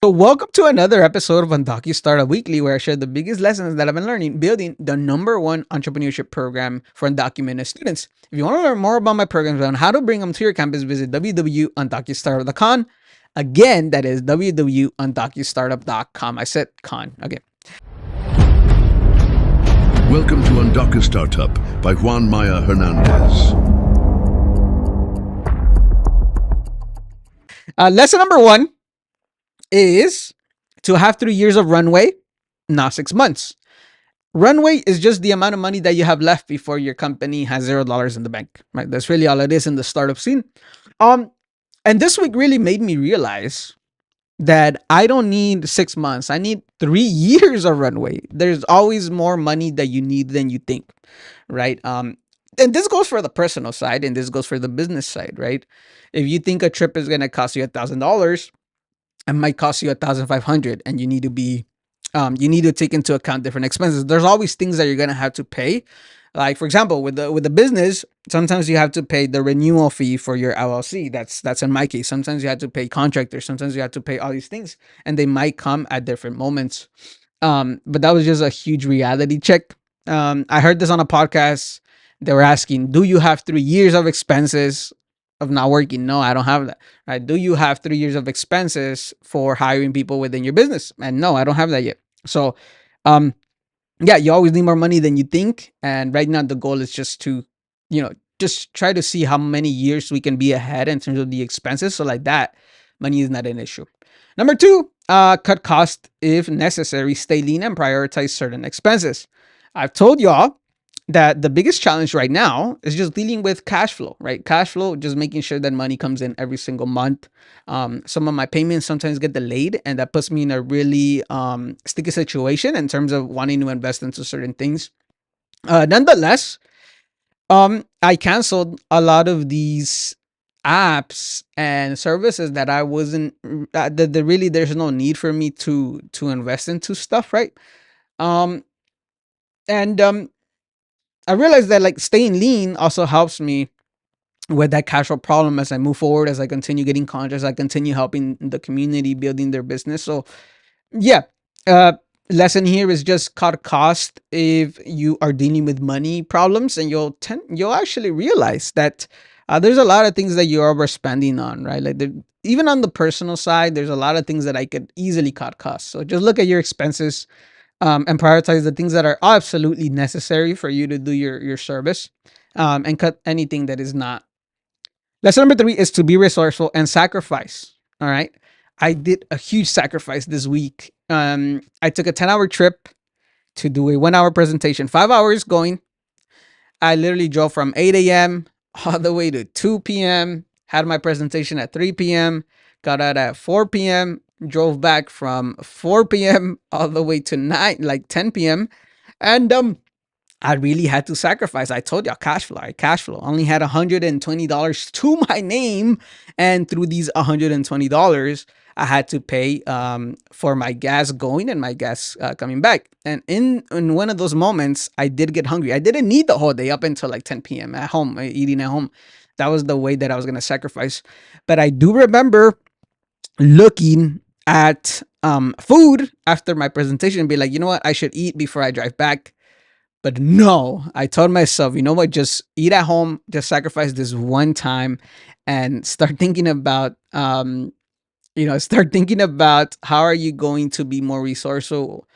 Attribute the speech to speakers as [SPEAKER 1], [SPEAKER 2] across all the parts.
[SPEAKER 1] So, welcome to another episode of UndocuStartup Weekly, where I share the biggest lessons that I've been learning building the number one entrepreneurship program for undocumented students. If you want to learn more about my programs and how to bring them to your campus, visit www.undocustartup.com. Again, that is www.undocustartup.com. I said con. Okay.
[SPEAKER 2] Welcome to UndocuStartup by Juan Hernandez.
[SPEAKER 1] Lesson number one is to have 3 years of runway, not 6 months. Runway is just the amount of money that you have left before your company has $0 in the bank, right? That's really all it is in the startup scene. Um, and this week really made me realize that I don't need 6 months. I need 3 years of runway. There's always more money that you need than you think, right? And this goes for the personal side, and this goes for the business side, right? If you think a trip is gonna cost you $1,000, it might cost you 1,500, and you need to take into account different expenses. There's always things that you're gonna have to pay. Like for example, with the business, sometimes you have to pay the renewal fee for your LLC. That's in my case. Sometimes you have to pay contractors. Sometimes you have to pay all these things, and they might come at different moments. But that was just a huge reality check. I heard this on a podcast. They were asking, "Do you have 3 years of expenses of not working?" No, I don't have that. Right? Do you have 3 years of expenses for hiring people within your business? And no, I don't have that yet. So, um, yeah, you always need more money than you think. And right now, the goal is just to, just try to see how many years we can be ahead in terms of the expenses. So, like that, money is not an issue. Number two, cut cost if necessary, stay lean, and prioritize certain expenses. I've told y'all that the biggest challenge right now is just dealing with cash flow, right? Cash flow, just making sure that money comes in every single month. Some of my payments sometimes get delayed, and that puts me in a really sticky situation in terms of wanting to invest into certain things. Nonetheless, I canceled a lot of these apps and services that I wasn't that really there's no need for me to invest into stuff, right? Um, and I realized that like staying lean also helps me with that cash flow problem as I move forward, as I continue getting contracts, I continue helping the community building their business. So yeah, uh, lesson here is just cut cost if you are dealing with money problems, and you'll actually realize that there's a lot of things that you're overspending on, right? Like even on the personal side, there's a lot of things that I could easily cut costs. So just look at your expenses, and prioritize the things that are absolutely necessary for you to do your service, and cut anything that is not. Lesson number three is to be resourceful and sacrifice. All right. I did a huge sacrifice this week. I took a 10-hour trip to do a 1 hour presentation, 5 hours going. I literally drove from 8 a.m. all the way to 2 p.m., had my presentation at 3 p.m., got out at 4 p.m., drove back from 4 p.m. all the way to 10 p.m. And I really had to sacrifice. I told y'all cash flow. I cash flow. Only had $120 to my name, and through these $120, I had to pay for my gas going and my gas coming back. And in one of those moments, I did get hungry. I didn't need the whole day up until like 10 p.m. at home, eating at home. That was the way that I was gonna sacrifice. But I do remember looking at food after my presentation and be like, you know what, I should eat before I drive back. But no, I told myself, you know what, just eat at home, just sacrifice this one time, and start thinking about, start thinking about how are you going to be more resourceful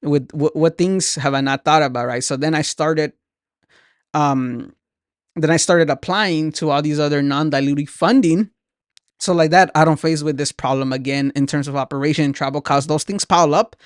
[SPEAKER 1] with what things have I not thought about, right? So um, then I started applying to all these other non-dilutive funding. So like that, I don't face with this problem again in terms of operation, travel costs, those things pile up.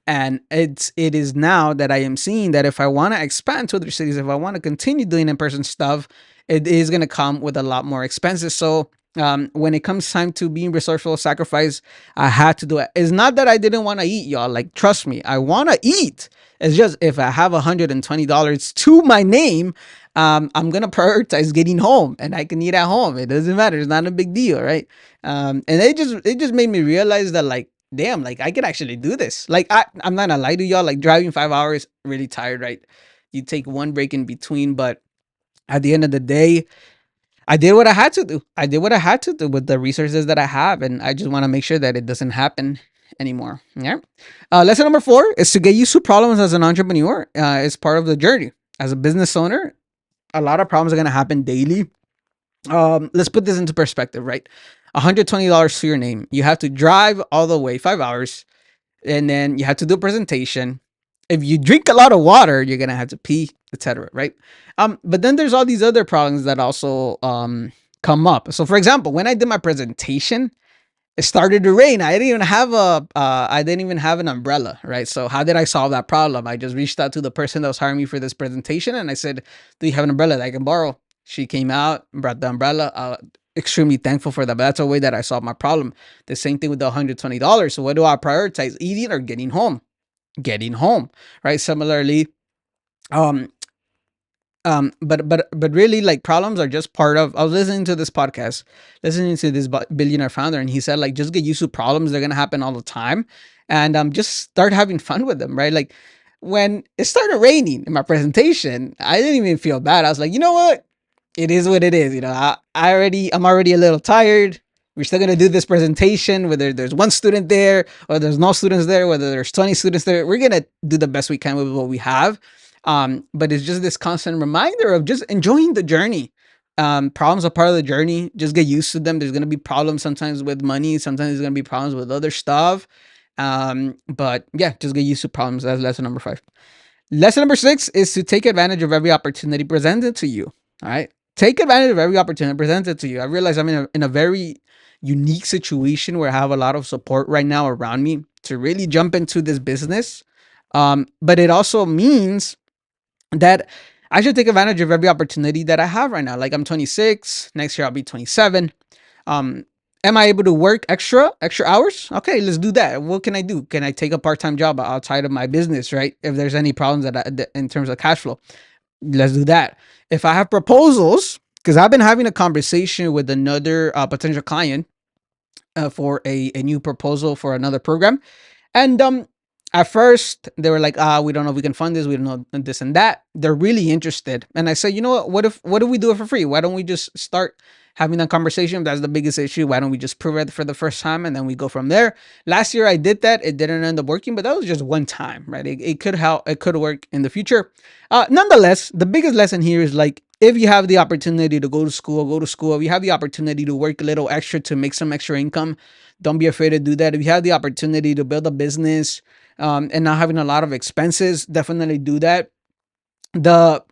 [SPEAKER 1] And it is now that I am seeing that if I want to expand to other cities, if I want to continue doing in-person stuff, it is going to come with a lot more expenses. So when it comes time to being resourceful, sacrifice, I had to do it. It's not that I didn't want to eat, y'all. Like, trust me, I want to eat. It's just if I have $120 to my name, I'm gonna prioritize getting home, and I can eat at home. It doesn't matter. It's not a big deal, right? And it just made me realize that like, damn, like I could actually do this. Like I'm not gonna lie to y'all. Like driving 5 hours, really tired, right? You take one break in between, but at the end of the day, I did what I had to do. I did what I had to do with the resources that I have, and I just want to make sure that it doesn't happen anymore. Yeah. Lesson number 4 is to get used to problems as an entrepreneur. It's part of the journey. As a business owner, a lot of problems are going to happen daily. Let's put this into perspective, right? $120 to your name. You have to drive all the way 5 hours, and then you have to do a presentation. If you drink a lot of water, you're gonna have to pee, etc. Right? But then there's all these other problems that also come up. So, for example, when I did my presentation, it started to rain. I didn't even have an umbrella, right? So how did I solve that problem? I just reached out to the person that was hiring me for this presentation, and I said, "Do you have an umbrella that I can borrow?" She came out, brought the umbrella. Extremely thankful for that. But that's a way that I solved my problem. The same thing with the $120. So what do I prioritize? Eating or getting home? Getting home, right? Similarly, um, but really, like, problems are just part of. I was listening to this podcast, listening to this billionaire founder, and he said, like, just get used to problems. They're gonna happen all the time, and just start having fun with them, right? Like, when it started raining in my presentation, I didn't even feel bad. I was like, you know what? It is what it is. I'm already a little tired. We're still gonna do this presentation, whether there's one student there or there's no students there, whether there's 20 students there. We're gonna do the best we can with what we have. But it's just this constant reminder of just enjoying the journey. Problems are part of the journey. Just get used to them. There's gonna be problems sometimes with money. Sometimes there's gonna be problems with other stuff. But yeah, just get used to problems. That's lesson number 5. Lesson number 6 is to take advantage of every opportunity presented to you. All right. Take advantage of every opportunity presented to you. I realize I'm in a very unique situation where I have a lot of support right now around me to really jump into this business. But it also means that I should take advantage of every opportunity that I have right now. Like, I'm 26. Next year I'll be 27. Um, am I able to work extra hours? Okay, let's do that. What can I do? Can I take a part-time job outside of my business, right? If there's any problems that in terms of cash flow, let's do that. If I have proposals, because I've been having a conversation with another potential client for a new proposal for another program, and at first they were like, we don't know if we can fund this, we don't know this and that. They're really interested, and I said, you know what if we do it for free? Why don't we just start having that conversation? If that's the biggest issue, why don't we just prove it for the first time, and then we go from there? Last year I did that. It didn't end up working, but that was just one time, right? It could help. It could work in the future. Nonetheless, the biggest lesson here is, like, if you have the opportunity to go to school, go to school. If you have the opportunity to work a little extra to make some extra income, don't be afraid to do that. If you have the opportunity to build a business, and not having a lot of expenses, definitely do that. The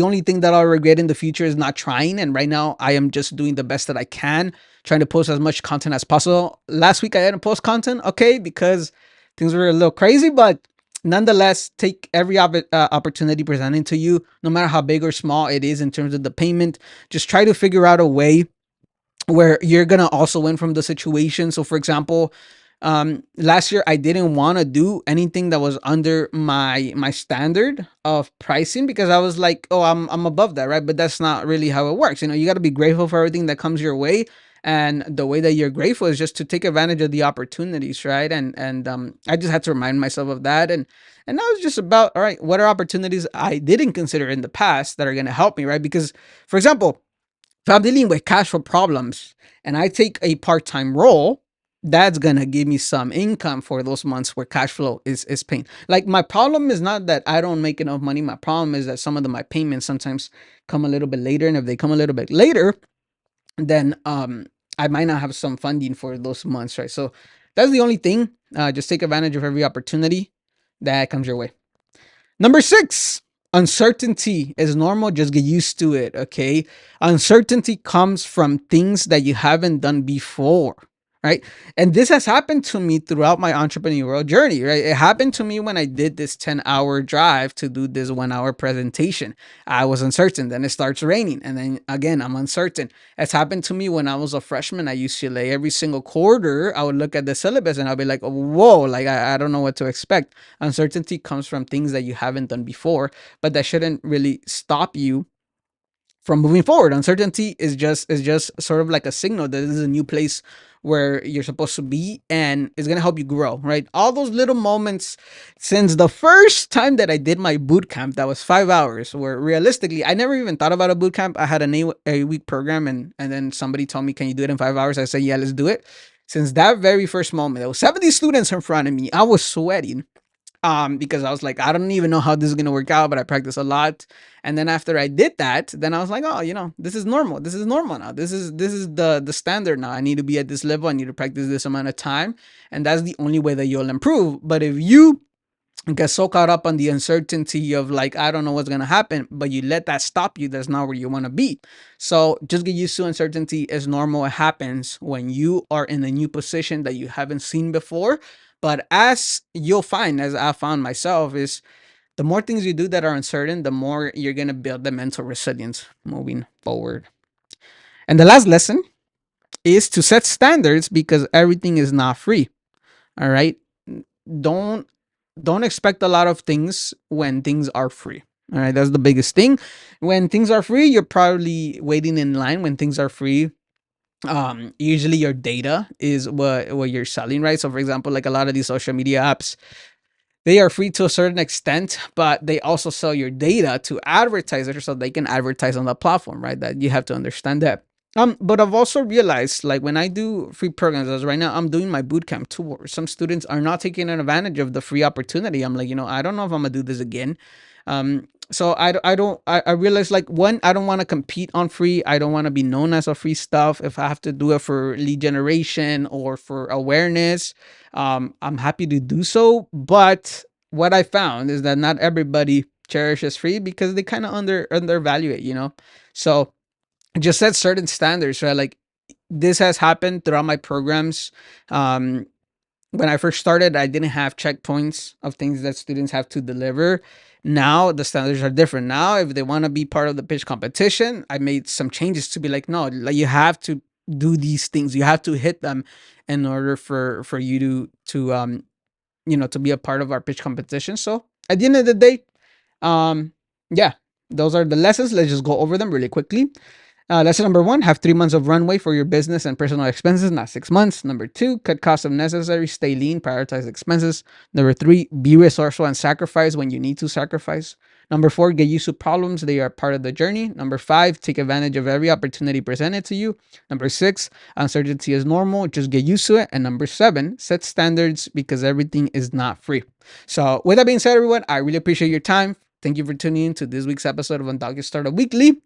[SPEAKER 1] only thing that I'll regret in the future is not trying. And right now I am just doing the best that I can, trying to post as much content as possible. Last week I didn't post content, okay, because things were a little crazy, but nonetheless, take every opportunity presented to you, no matter how big or small it is in terms of the payment. Just try to figure out a way where you're gonna also win from the situation. So, for example, last year I didn't want to do anything that was under my standard of pricing, because I was like, oh, I'm above that, right? But that's not really how it works. You got to be grateful for everything that comes your way, and the way that you're grateful is just to take advantage of the opportunities, right? And I just had to remind myself of that. And now it's just about, all right, what are opportunities I didn't consider in the past that are going to help me, right? Because, for example, if I'm dealing with cash flow problems and I take a part-time role, that's gonna give me some income for those months where cash flow is pain. Like, my problem is not that I don't make enough money. My problem is that some of my payments sometimes come a little bit later, and if they come a little bit later, then I might not have some funding for those months, right? So that's the only thing. Just take advantage of every opportunity that comes your way. Number 6, uncertainty is normal. Just get used to it, okay? Uncertainty comes from things that you haven't done before, right? And this has happened to me throughout my entrepreneurial journey, right? It happened to me when I did this 10-hour drive to do this 1-hour presentation. I was uncertain. Then it starts raining. And then again, I'm uncertain. It's happened to me when I was a freshman at UCLA. Every single quarter, I would look at the syllabus and I'll be like, whoa, like, I don't know what to expect. Uncertainty comes from things that you haven't done before, but that shouldn't really stop you from moving forward. Uncertainty is just sort of like a signal that this is a new place where you're supposed to be, and it's gonna help you grow, right? All those little moments, since the first time that I did my boot camp, that was 5 hours, where realistically I never even thought about a boot camp. I had a week program, and then somebody told me, can you do it in 5 hours? I said, yeah, let's do it. Since that very first moment, there was 70 students in front of me. I was sweating because I was like, I don't even know how this is gonna work out, but I practice a lot. And then after I did that, then I was like, oh, this is normal. This is normal now. This is the standard now. I need to be at this level. I need to practice this amount of time, and that's the only way that you'll improve. But if you get so caught up on the uncertainty of like, I don't know what's gonna happen, but you let that stop you, that's not where you want to be. So just get used to uncertainty. It's normal. It happens when you are in a new position that you haven't seen before. But as you'll find, as I found myself, is the more things you do that are uncertain, the more you're gonna build the mental resilience moving forward. And the last lesson is to set standards because everything is not free. All right. Don't don't expect a lot of things when things are free. All right, that's the biggest thing. When things are free, you're probably waiting in line. When things are free, usually your data is what you're selling, right? So for example, like a lot of these social media apps, they are free to a certain extent, but they also sell your data to advertisers so they can advertise on the platform, right? That you have to understand that. But I've also realized, like when I do free programs, as right now I'm doing my bootcamp tour, some students are not taking advantage of the free opportunity. I'm like, I don't know if I'm gonna do this again. So I realize, like, one, I don't want to compete on free. I don't want to be known as a free stuff. If I have to do it for lead generation or for awareness, I'm happy to do so. But what I found is that not everybody cherishes free because they kind of undervalue it. So just set certain standards, right? Like this has happened throughout my programs. Um, when I first started, I didn't have checkpoints of things that students have to deliver. Now the standards are different. Now, if they want to be part of the pitch competition, I made some changes to be like, no, like you have to do these things. You have to hit them in order for you to be a part of our pitch competition. So at the end of the day, um, yeah, those are the lessons. Let's just go over them really quickly. Lesson number one, have 3 months of runway for your business and personal expenses, not 6 months. Number two, cut costs if necessary, stay lean, prioritize expenses. Number three, be resourceful and sacrifice when you need to sacrifice. Number four, get used to problems. They are part of the journey. Number five, take advantage of every opportunity presented to you. Number six, uncertainty is normal. Just get used to it. And number seven, set standards because everything is not free. So with that being said, everyone, I really appreciate your time. Thank you for tuning in to this week's episode of UndocuStartup Weekly.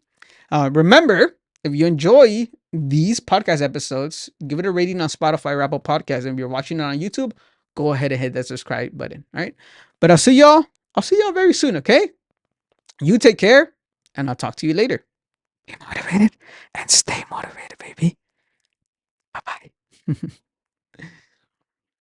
[SPEAKER 1] Remember, if you enjoy these podcast episodes, give it a rating on Spotify or Apple Podcasts. And if you're watching it on YouTube, go ahead and hit that subscribe button. All right. But I'll see y'all. I'll see y'all very soon. Okay. You take care, and I'll talk to you later. Be motivated and stay motivated, baby. Bye bye.